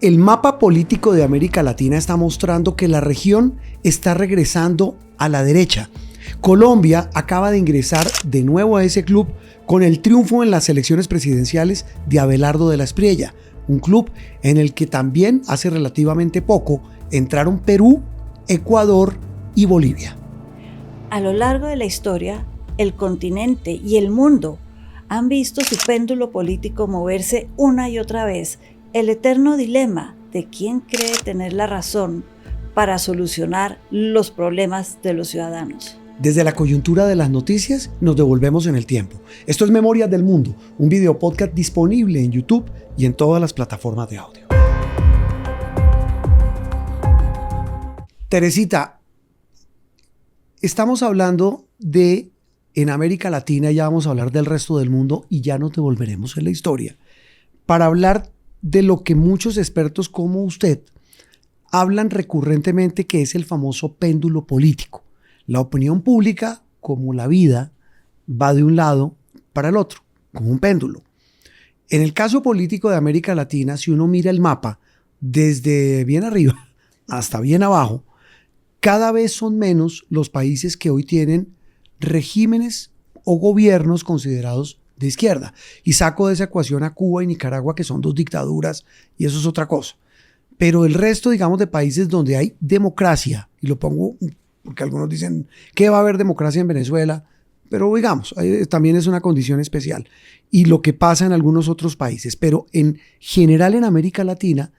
El mapa político de América Latina está mostrando que la región está regresando a la derecha. Colombia acaba de ingresar de nuevo a ese club con el triunfo en las elecciones presidenciales de Abelardo de la Espriella, un club en el que también hace relativamente poco entraron Perú, Ecuador y Bolivia. A lo largo de la historia, el continente y el mundo han visto su péndulo político moverse una y otra vez. El eterno dilema de quién cree tener la razón para solucionar los problemas de los ciudadanos. Desde la coyuntura de las noticias nos devolvemos en el tiempo. Esto es Memorias del Mundo, un video podcast disponible en YouTube y en todas las plataformas de audio. Teresita, estamos hablando de en América Latina, ya vamos a hablar del resto del mundo y ya nos devolveremos en la historia para hablar de lo que muchos expertos como usted hablan recurrentemente, que es el famoso péndulo político. La opinión pública, como la vida, va de un lado para el otro, como un péndulo. En el caso político de América Latina, si uno mira el mapa desde bien arriba hasta bien abajo, cada vez son menos los países que hoy tienen regímenes o gobiernos considerados de izquierda. Y saco de esa ecuación a Cuba y Nicaragua, que son dos dictaduras, y eso es otra cosa. Pero el resto, digamos, de países donde hay democracia, y lo pongo porque algunos dicen que va a haber democracia en Venezuela, pero digamos, también es una condición especial. Y lo que pasa en algunos otros países, pero en general en América Latina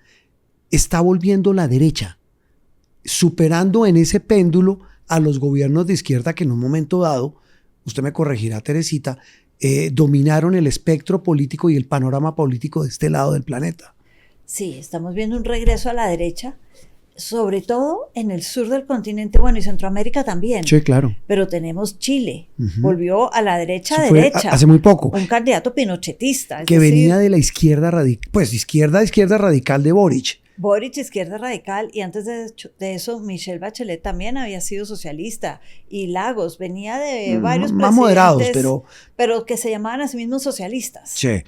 está volviendo la derecha, superando en ese péndulo a los gobiernos de izquierda que en un momento dado, usted me corregirá, Teresita, dominaron el espectro político y el panorama político de este lado del planeta. Sí, estamos viendo un regreso a la derecha, sobre todo en el sur del continente, bueno, y Centroamérica también. Sí, claro. Pero tenemos Chile, volvió a la derecha. Hace muy poco. Un candidato pinochetista. Que venía de la izquierda radical, pues izquierda radical de Boric. Boric, izquierda radical, y antes de eso, Michelle Bachelet también había sido socialista, y Lagos venía de varios más moderados, pero que se llamaban a sí mismos socialistas. Sí.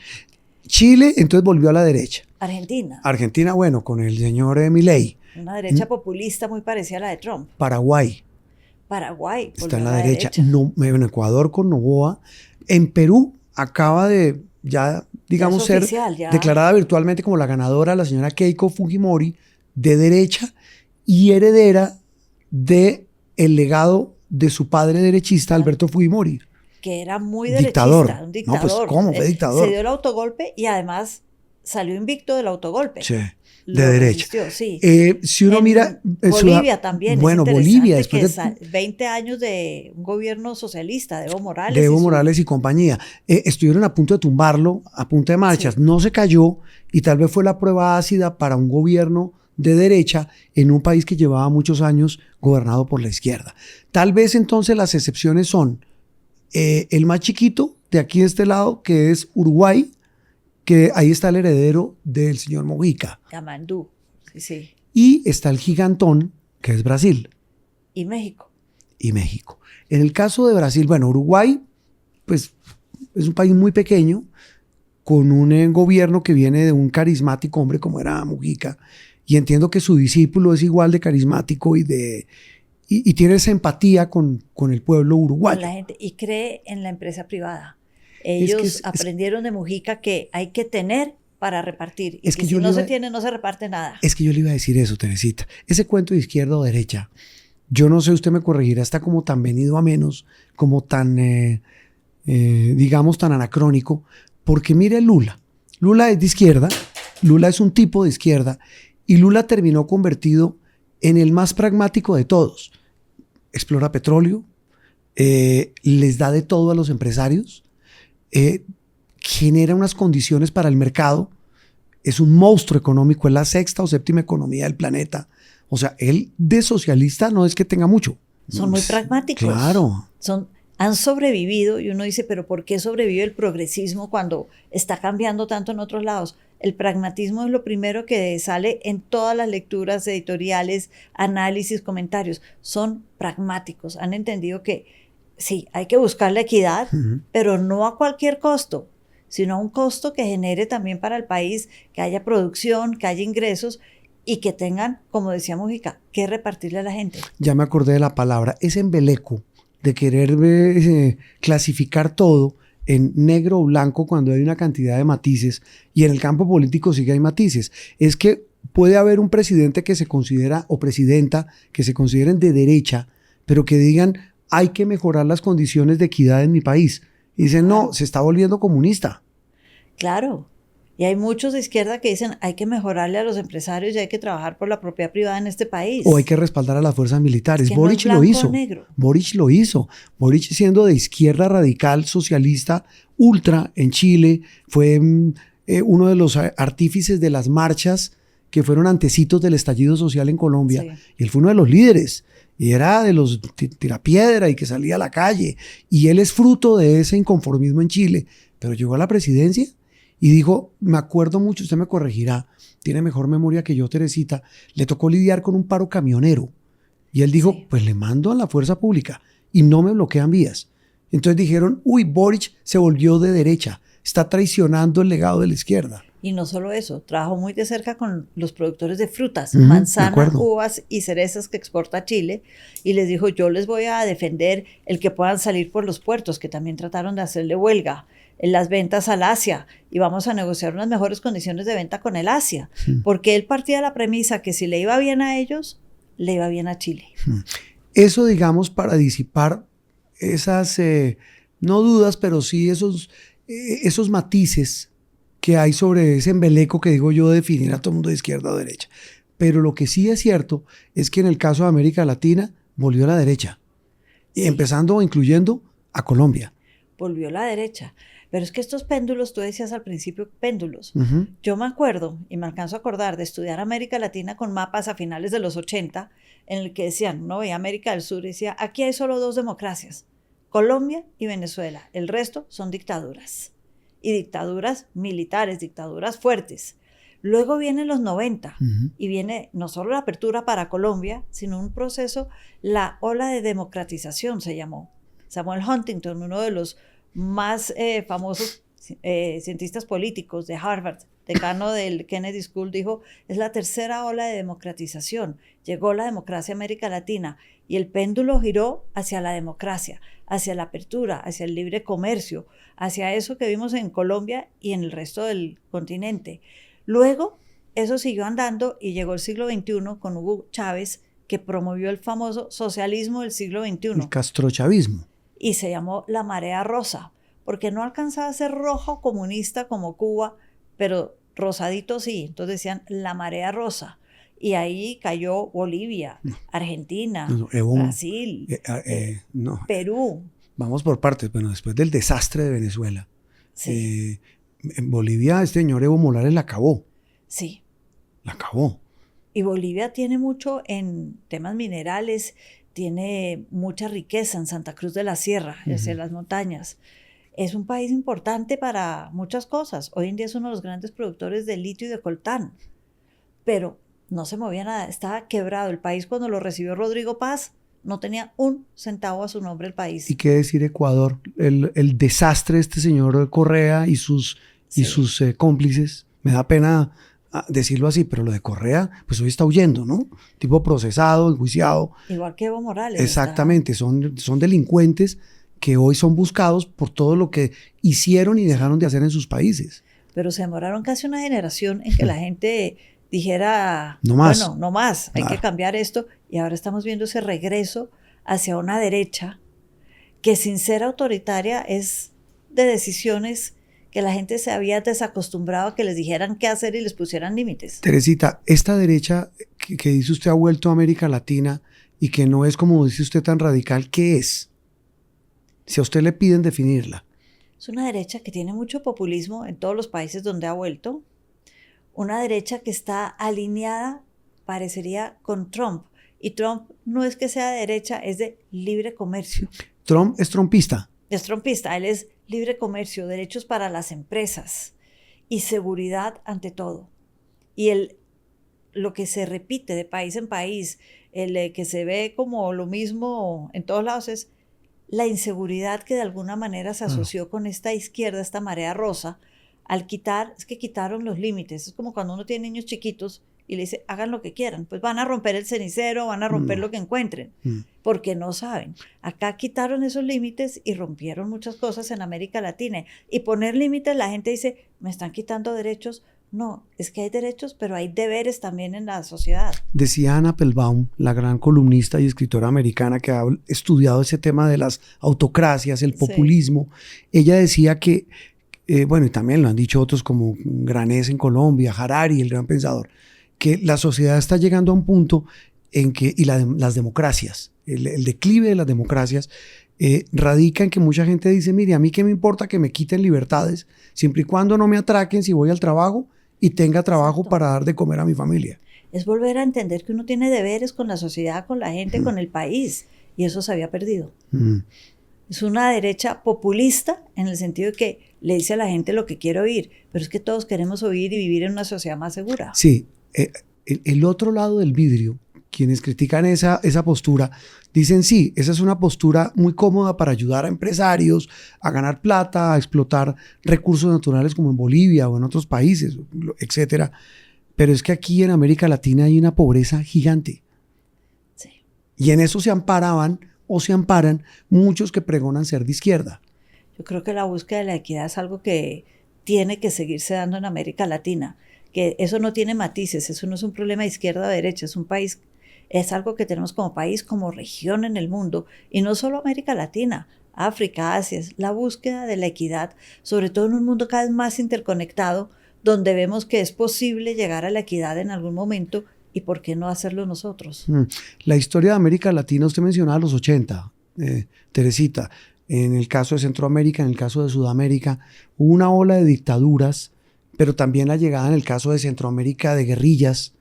Chile, entonces volvió a la derecha. Argentina, bueno, con el señor Milei. Una derecha populista muy parecida a la de Trump. Paraguay está en la derecha. No, en Ecuador con Noboa. En Perú acaba de ya, digamos, ser oficial, declarada virtualmente como la ganadora la señora Keiko Fujimori, de derecha y heredera de el legado de su padre derechista, Alberto Fujimori. Que era muy derechista, un dictador. No, pues, ¿cómo? Fue dictador. Se dio el autogolpe y además salió invicto del autogolpe. Sí, de derecha. Sí. Si uno mira... Bolivia también. Bueno, Bolivia, después de 20 años de un gobierno socialista, de Evo Morales. De Evo Morales y compañía. Estuvieron a punto de tumbarlo, a punta de marchas. Sí. No se cayó y tal vez fue la prueba ácida para un gobierno de derecha en un país que llevaba muchos años gobernado por la izquierda. Tal vez entonces las excepciones son el más chiquito de aquí de este lado, que es Uruguay, que ahí está el heredero del señor Mujica. Yamandú, sí. Y está el gigantón, que es Brasil. Y México. En el caso de Brasil, bueno, Uruguay, pues es un país muy pequeño, con un gobierno que viene de un carismático hombre como era Mujica, y entiendo que su discípulo es igual de carismático y tiene esa empatía con el pueblo uruguayo. Con la gente, y cree en la empresa privada. Ellos aprendieron de Mujica que hay que tener para repartir. Y que si no se tiene, no se reparte nada. Es que yo le iba a decir eso, Teresita. Ese cuento de izquierda o derecha, yo no sé, usted me corregirá, está como tan venido a menos, como tan, digamos, tan anacrónico. Porque mire Lula. Lula es de izquierda, Lula es un tipo de izquierda, y Lula terminó convertido en el más pragmático de todos. Explora petróleo, les da de todo a los empresarios, genera unas condiciones para el mercado, es un monstruo económico, es la sexta o séptima economía del planeta. O sea, él de socialista no es que tenga mucho. Son muy pragmáticos. Claro. Han sobrevivido y uno dice, pero ¿por qué sobrevive el progresismo cuando está cambiando tanto en otros lados? El pragmatismo es lo primero que sale en todas las lecturas editoriales, análisis, comentarios. Son pragmáticos, han entendido que sí, hay que buscar la equidad, pero no a cualquier costo. sino a un costo que genere también para el país, que haya producción, que haya ingresos y que tengan, como decía Mujica, que repartirle a la gente. Ya me acordé de la palabra, ese embeleco de querer clasificar todo en negro o blanco cuando hay una cantidad de matices, y en el campo político sí que hay matices. Es que puede haber un presidente que se considera, o presidenta, que se consideren de derecha, pero que digan, hay que mejorar las condiciones de equidad en mi país. Y dicen, Claro. no, se está volviendo comunista. Claro. Y hay muchos de izquierda que dicen, hay que mejorarle a los empresarios y hay que trabajar por la propiedad privada en este país. O hay que respaldar a las fuerzas militares. Es que no Boric es blanco lo hizo. o negro. Boric lo hizo. Boric, siendo de izquierda radical, socialista, ultra en Chile, fue uno de los artífices de las marchas que fueron antecitos del estallido social en Colombia. Sí. Y él fue uno de los líderes. Y era de los tirapiedra y que salía a la calle. Y él es fruto de ese inconformismo en Chile. Pero llegó a la presidencia y dijo, me acuerdo mucho, usted me corregirá, tiene mejor memoria que yo, Teresita, le tocó lidiar con un paro camionero. Y él dijo, Sí. pues le mando a la fuerza pública y no me bloquean vías. Entonces dijeron, uy, Boric se volvió de derecha, está traicionando el legado de la izquierda. Y no solo eso, trabajó muy de cerca con los productores de frutas, Ujú, de manzana, acuerdo. uvas y cerezas que exporta a Chile, y les dijo, yo les voy a defender el que puedan salir por los puertos, que también trataron de hacerle huelga, en las ventas al Asia, y vamos a negociar unas mejores condiciones de venta con el Asia, porque él partía de la premisa que si le iba bien a ellos, le iba bien a Chile. Eso, digamos, para disipar esas, no dudas, pero sí esos matices que hay sobre ese embeleco que digo yo de definir a todo el mundo de izquierda o derecha. Pero lo que sí es cierto es que en el caso de América Latina volvió a la derecha, Sí. y empezando o incluyendo a Colombia. Volvió a la derecha. Pero es que estos péndulos, tú decías al principio péndulos. Ujú. Yo me acuerdo, y me alcanzo a acordar, de estudiar América Latina con mapas a finales de los 80, en el que decían, uno veía América del Sur y decía, aquí hay solo dos democracias, Colombia y Venezuela. El resto son dictaduras. Y dictaduras militares, dictaduras fuertes. Luego vienen los 90 Ujú. y viene no solo la apertura para Colombia, sino un proceso, la ola de democratización se llamó. Samuel Huntington, uno de los más famosos cientistas políticos de Harvard, decano del Kennedy School, dijo, es la tercera ola de democratización. Llegó la democracia a América Latina y el péndulo giró hacia la democracia, hacia la apertura, hacia el libre comercio, hacia eso que vimos en Colombia y en el resto del continente. Luego, eso siguió andando y llegó el siglo XXI con Hugo Chávez, que promovió el famoso socialismo del siglo XXI. El castrochavismo. Y se llamó la marea rosa, porque no alcanzaba a ser rojo comunista como Cuba, pero rosadito sí. Entonces decían la marea rosa. Y ahí cayó Bolivia, Argentina, Brasil, No, Perú. vamos por partes. Bueno, después del desastre de Venezuela, Sí, en Bolivia este señor Evo Morales la acabó. sí. La acabó. Y Bolivia tiene mucho en temas minerales, tiene mucha riqueza en Santa Cruz de la Sierra, hacia las montañas. Es un país importante para muchas cosas. Hoy en día es uno de los grandes productores de litio y de coltán. Pero no se movía nada, estaba quebrado. El país cuando lo recibió Rodrigo Paz no tenía un centavo a su nombre el país. ¿Y qué decir Ecuador? El desastre de este señor Correa y sus cómplices. Me da pena decirlo así, pero lo de Correa, pues hoy está huyendo, ¿no? Tipo procesado, enjuiciado. Igual que Evo Morales. Exactamente, son delincuentes que hoy son buscados por todo lo que hicieron y dejaron de hacer en sus países. Pero se demoraron casi una generación en que la gente dijera, no más. Bueno, no más, hay que cambiar esto. Y ahora estamos viendo ese regreso hacia una derecha que sin ser autoritaria es de decisiones que la gente se había desacostumbrado a que les dijeran qué hacer y les pusieran límites. Teresita, esta derecha que dice usted ha vuelto a América Latina y que no es como dice usted tan radical, ¿qué es? Si a usted le piden definirla. Es una derecha que tiene mucho populismo en todos los países donde ha vuelto. Una derecha que está alineada, parecería, con Trump. Y Trump no es que sea de derecha, es de libre comercio. Trump es trumpista. Es trumpista, él es libre comercio, derechos para las empresas y seguridad ante todo. Y lo que se repite de país en país, el que se ve como lo mismo en todos lados es la inseguridad que de alguna manera se asoció con esta izquierda, esta marea rosa, al quitar, es que quitaron los límites. Es como cuando uno tiene niños chiquitos y le dice, hagan lo que quieran, pues van a romper el cenicero, van a romper lo que encuentren, porque no saben. Acá quitaron esos límites y rompieron muchas cosas en América Latina. Y poner límites, la gente dice, me están quitando derechos. No, es que hay derechos, pero hay deberes también en la sociedad. Decía Anna Applebaum, la gran columnista y escritora americana que ha estudiado ese tema de las autocracias, el populismo. Sí. Ella decía que, bueno, y también lo han dicho otros como Granés en Colombia, Harari, el gran pensador, que la sociedad está llegando a un punto en que, y las democracias, el declive de las democracias, radica en que mucha gente dice, mire, a mí qué me importa que me quiten libertades, siempre y cuando no me atraquen si voy al trabajo y tenga trabajo para dar de comer a mi familia. Es volver a entender que uno tiene deberes con la sociedad, con la gente, con el país, y eso se había perdido. Es una derecha populista en el sentido de que le dice a la gente lo que quiere oír, pero es que todos queremos oír y vivir en una sociedad más segura. Sí, el otro lado del vidrio, quienes critican esa postura, dicen sí, esa es una postura muy cómoda para ayudar a empresarios a ganar plata, a explotar recursos naturales como en Bolivia o en otros países, etcétera. Pero es que aquí en América Latina hay una pobreza gigante. Sí. Y en eso se amparaban o se amparan muchos que pregonan ser de izquierda. Yo creo que la búsqueda de la equidad es algo que tiene que seguirse dando en América Latina, que eso no tiene matices, eso no es un problema de izquierda o de derecha, es un país. Es algo que tenemos como país, como región en el mundo, y no solo América Latina, África, Asia, es la búsqueda de la equidad, sobre todo en un mundo cada vez más interconectado, donde vemos que es posible llegar a la equidad en algún momento, y por qué no hacerlo nosotros. La historia de América Latina, usted mencionaba los 80, Teresita, en el caso de Centroamérica, en el caso de Sudamérica, hubo una ola de dictaduras, pero también la llegada en el caso de Centroamérica de guerrillas.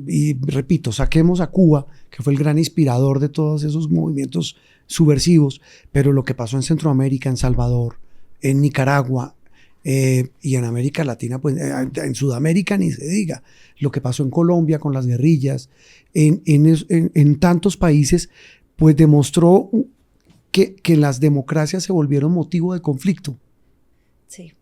Y repito, saquemos a Cuba, que fue el gran inspirador de todos esos movimientos subversivos, pero lo que pasó en Centroamérica, en Salvador, en Nicaragua y en América Latina, pues en Sudamérica ni se diga, lo que pasó en Colombia con las guerrillas, en tantos países, pues demostró que las democracias se volvieron motivo de conflicto. Sí.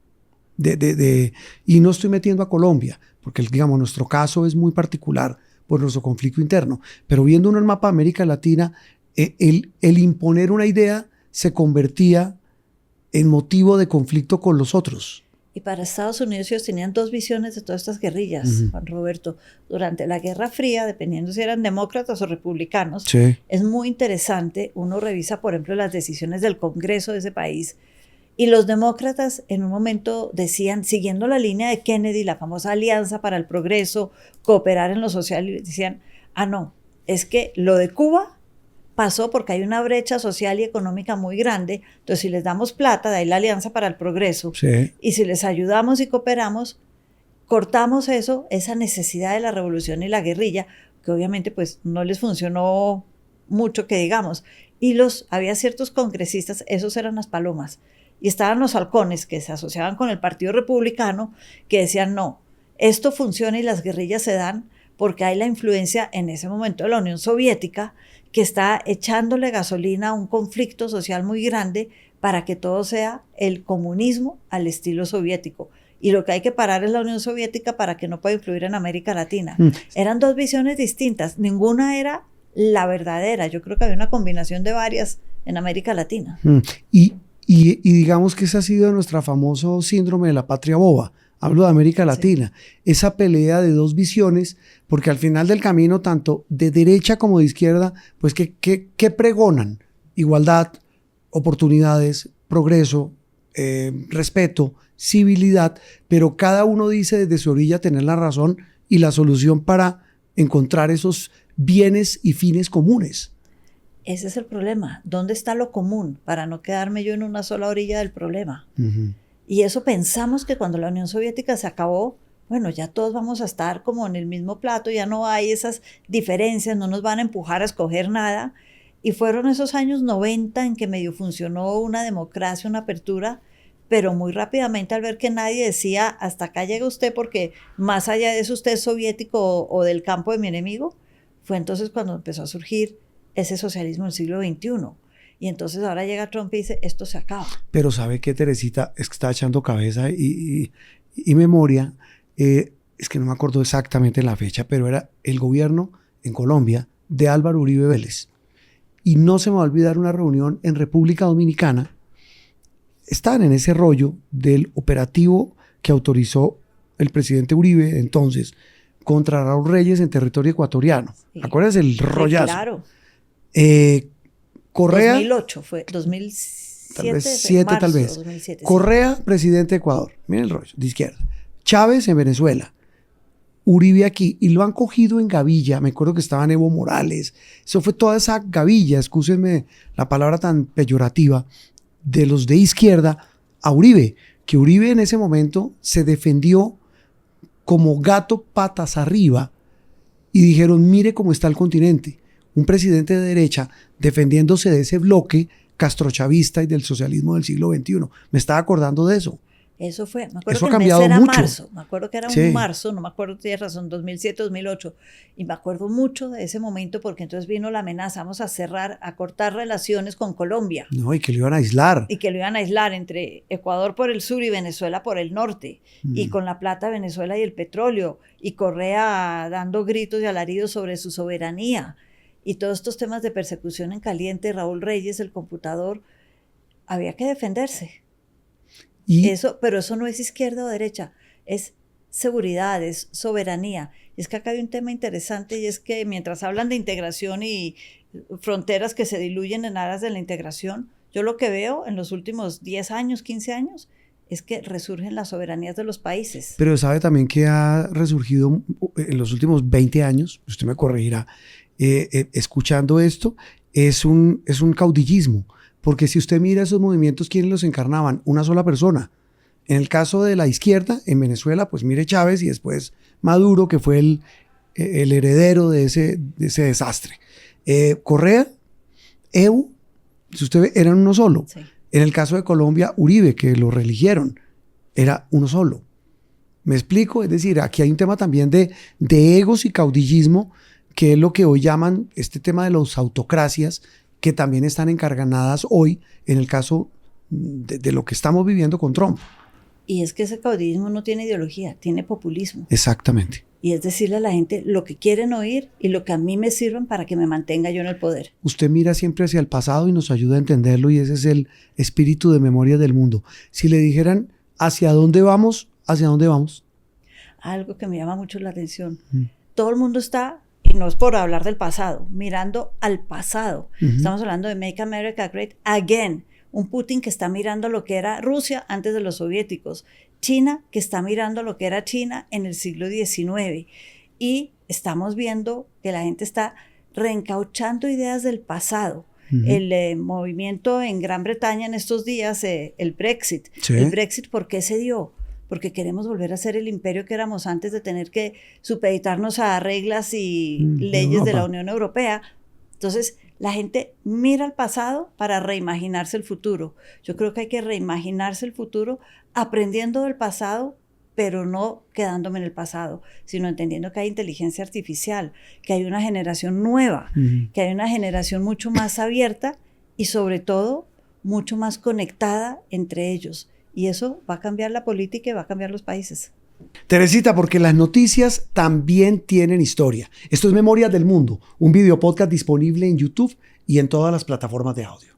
Y no estoy metiendo a Colombia, porque digamos, nuestro caso es muy particular por nuestro conflicto interno, pero viendo uno el mapa de América Latina, el imponer una idea se convertía en motivo de conflicto con los otros. Y para Estados Unidos ellos tenían dos visiones de todas estas guerrillas, Juan Roberto. Durante la Guerra Fría, dependiendo si eran demócratas o republicanos, sí. Es muy interesante, uno revisa, por ejemplo, las decisiones del Congreso de ese país, y los demócratas en un momento decían, siguiendo la línea de Kennedy, la famosa Alianza para el Progreso, cooperar en lo social, decían, no, es que lo de Cuba pasó porque hay una brecha social y económica muy grande, entonces si les damos plata, de ahí la Alianza para el Progreso, sí. Y si les ayudamos y cooperamos, cortamos eso, esa necesidad de la revolución y la guerrilla, que obviamente pues no les funcionó mucho que digamos, y había ciertos congresistas, esos eran las palomas, y estaban los halcones que se asociaban con el Partido Republicano, que decían no, esto funciona y las guerrillas se dan porque hay la influencia en ese momento de la Unión Soviética, que está echándole gasolina a un conflicto social muy grande para que todo sea el comunismo al estilo soviético. Y lo que hay que parar es la Unión Soviética para que no pueda influir en América Latina. Eran dos visiones distintas, ninguna era la verdadera. Yo creo que había una combinación de varias en América Latina. Y digamos que ese ha sido nuestro famoso síndrome de la patria boba. Hablo de América Latina. Sí. Esa pelea de dos visiones, porque al final del camino, tanto de derecha como de izquierda, pues ¿qué pregonan? Igualdad, oportunidades, progreso, respeto, civilidad, pero cada uno dice desde su orilla tener la razón y la solución para encontrar esos bienes y fines comunes. Ese es el problema. ¿Dónde está lo común? Para no quedarme yo en una sola orilla del problema. Y eso pensamos que cuando la Unión Soviética se acabó, bueno, ya todos vamos a estar como en el mismo plato, ya no hay esas diferencias, no nos van a empujar a escoger nada. Y fueron esos años 90 en que medio funcionó una democracia, una apertura, pero muy rápidamente al ver que nadie decía, hasta acá llega usted porque más allá de eso usted es soviético o del campo de mi enemigo, fue entonces cuando empezó a surgir ese socialismo del siglo XXI. Y entonces ahora llega Trump y dice, esto se acaba. Pero ¿sabe qué, Teresita? Es que está echando cabeza y memoria. Es que no me acuerdo exactamente la fecha, pero era el gobierno en Colombia de Álvaro Uribe Vélez. Y no se me va a olvidar una reunión en República Dominicana. Están en ese rollo del operativo que autorizó el presidente Uribe entonces contra Raúl Reyes en territorio ecuatoriano. Sí. ¿Acuerdas el rollazo? Claro. Correa. 2008 fue, 2007. Tal vez 7, marzo, tal vez. 2007, Correa, presidente de Ecuador. Miren el rollo, de izquierda. Chávez en Venezuela. Uribe aquí. Y lo han cogido en gavilla. Me acuerdo que estaban Evo Morales. Eso fue toda esa gavilla, excúsenme la palabra tan peyorativa, de los de izquierda a Uribe. Que Uribe en ese momento se defendió como gato patas arriba y dijeron, mire cómo está el continente. Un presidente de derecha defendiéndose de ese bloque castrochavista y del socialismo del siglo XXI. Me estaba acordando de eso. Eso fue, me acuerdo Eso que ha el mes cambiado era mucho. marzo, me acuerdo que era Sí. un marzo, no me acuerdo, tienes razón, 2007, 2008, y me acuerdo mucho de ese momento porque entonces vino la amenaza, vamos a cerrar, a cortar relaciones con Colombia. No, y que lo iban a aislar. Y que lo iban a aislar entre Ecuador por el sur y Venezuela por el norte, y con la plata Venezuela y el petróleo, y Correa dando gritos y alaridos sobre su soberanía, y todos estos temas de persecución en caliente, Raúl Reyes, el computador, había que defenderse. Y Pero eso no es izquierda o derecha, es seguridad, es soberanía. Y es que acá hay un tema interesante y es que mientras hablan de integración y fronteras que se diluyen en aras de la integración, yo lo que veo en los últimos 10 años, 15 años, es que resurgen las soberanías de los países. pero sabe también que ha resurgido en los últimos 20 años, usted me corregirá, escuchando esto, es un caudillismo. Porque si usted mira esos movimientos, ¿quiénes los encarnaban? Una sola persona. En el caso de la izquierda, en Venezuela, pues mire Chávez y después Maduro, que fue el heredero de ese desastre. Correa, Evo, si usted ve, eran uno solo. Sí. En el caso de Colombia, Uribe, que lo reeligieron, era uno solo. ¿Me explico? Es decir, aquí hay un tema también de egos y caudillismo, que es lo que hoy llaman este tema de las autocracias, que también están encarganadas hoy en el caso de lo que estamos viviendo con Trump. Y es que ese caudillismo no tiene ideología, tiene populismo. Exactamente. Y es decirle a la gente lo que quieren oír y lo que a mí me sirven para que me mantenga yo en el poder. Usted mira siempre hacia el pasado y nos ayuda a entenderlo, y ese es el espíritu de memoria del mundo. Si le dijeran ¿hacia dónde vamos? ¿Hacia dónde vamos? Algo que me llama mucho la atención. Todo el mundo está, y no es por hablar del pasado, mirando al pasado. Estamos hablando de Make America Great Again. Un Putin que está mirando lo que era Rusia antes de los soviéticos. China que está mirando lo que era China en el siglo XIX. Y estamos viendo que la gente está reencauchando ideas del pasado. El movimiento en Gran Bretaña en estos días, el Brexit. Sí. El Brexit, ¿por qué se dio? Porque queremos volver a ser el imperio que éramos antes de tener que supeditarnos a reglas y leyes de la Unión Europea. Entonces, la gente mira al pasado para reimaginarse el futuro. Yo creo que hay que reimaginarse el futuro aprendiendo del pasado, pero no quedándome en el pasado, sino entendiendo que hay inteligencia artificial, que hay una generación nueva, que hay una generación mucho más abierta y sobre todo mucho más conectada entre ellos. Y eso va a cambiar la política y va a cambiar los países. Teresita, porque las noticias también tienen historia. Esto es Memorias del Mundo, un video podcast disponible en YouTube y en todas las plataformas de audio.